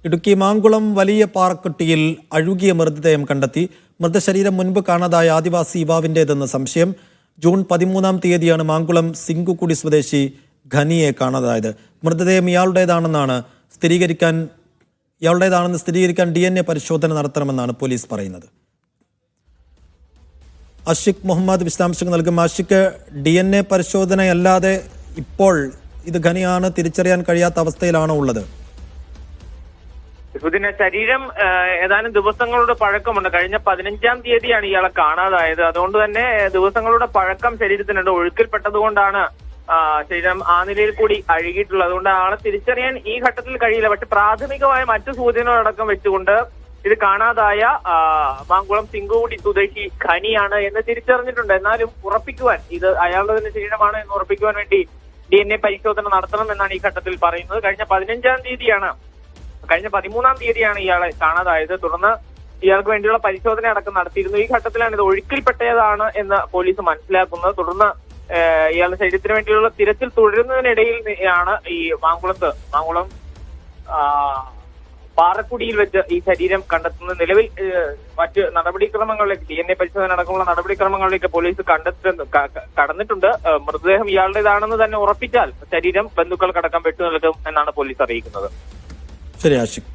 ഇടുക്കി മാങ്കുളം വലിയ പാറക്കുട്ടിയിൽ അഴുകിയ മൃതദേഹം കണ്ടെത്തി. മൃതശരീരം മുൻപ് കാണാതായ ആദിവാസി യുവാവിൻ്റേതെന്ന് സംശയം. ജൂൺ 13-ാം തീയതിയാണ് മാങ്കുളം സിംഗുക്കുടി സ്വദേശി ഖനിയെ കാണാതായത്. മൃതദേഹം ഇയാളുടേതാണെന്ന് സ്ഥിരീകരിക്കാൻ DNA പരിശോധന നടത്തണമെന്നാണ് പോലീസ് പറയുന്നത്. ആഷിഖ് മുഹമ്മദ് വിശദാംശങ്ങൾ നൽകും. ആഷിഖ്, DNA പരിശോധനയല്ലാതെ ഇപ്പോൾ ഇത് ഖനിയാണ് തിരിച്ചറിയാൻ കഴിയാത്ത അവസ്ഥയിലാണോ ഉള്ളത്? ഇതിന്റെ ശരീരം ഏതാനും ദിവസങ്ങളുടെ പഴക്കമുണ്ട്. കഴിഞ്ഞ 15-ാം തീയതിയാണ് ഇയാളെ കാണാതായത്. അതുകൊണ്ട് തന്നെ ദിവസങ്ങളുടെ പഴക്കം ശരീരത്തിനുണ്ട്. ഒഴുക്കിൽപ്പെട്ടതുകൊണ്ടാണ് ശരീരം ആ നിലയിൽ കൂടി അഴുകിയിട്ടുള്ളത്. അതുകൊണ്ട് ആളെ തിരിച്ചറിയാൻ ഈ ഘട്ടത്തിൽ കഴിയില്ല. പക്ഷെ പ്രാഥമികമായ മറ്റു സൂചനകളടക്കം വെച്ചുകൊണ്ട് ഇത് കാണാതായ മാങ്കുളം സിംഗുകുടി സ്വദേശി ഖനിയാണ് എന്ന് തിരിച്ചറിഞ്ഞിട്ടുണ്ട്. എന്നാലും ഉറപ്പിക്കുവാൻ ഇത് അയാളുടെ തന്നെ ശരീരമാണ് എന്ന് ഉറപ്പിക്കുവാൻ വേണ്ടി DNA പരിശോധന നടത്തണം എന്നാണ് ഈ ഘട്ടത്തിൽ പറയുന്നത്. കഴിഞ്ഞ 13-ാം തീയതിയാണ് ഇയാളെ കാണാതായത്. തുടർന്ന് ഇയാൾക്ക് വേണ്ടിയുള്ള പരിശോധന അടക്കം നടത്തിയിരുന്നു. ഈ ഘട്ടത്തിലാണ് ഇത് ഒഴുക്കിൽപ്പെട്ടതാണ് എന്ന് പോലീസ് മനസ്സിലാക്കുന്നത്. തുടർന്ന് ഇയാളുടെ ശരീരത്തിന് വേണ്ടിയുള്ള തിരച്ചിൽ തുടരുന്നതിനിടയിൽ ആണ് ഈ മാങ്കുളം പാറക്കുടിയിൽ വെച്ച് ഈ ശരീരം കണ്ടെത്തുന്നത്. നിലവിൽ മറ്റ് നടപടിക്രമങ്ങളിലേക്ക് DNA പരിശോധന അടക്കമുള്ള നടപടിക്രമങ്ങളിലേക്ക് പോലീസ് കടന്നിട്ടുണ്ട്. മൃതദേഹം ഇയാളുടേതാണെന്ന് തന്നെ ഉറപ്പിച്ചാൽ ശരീരം ബന്ധുക്കൾക്കടക്കം വിട്ടു നൽകും എന്നാണ് പോലീസ് അറിയിക്കുന്നത്. ശരി ആഷിഖ്.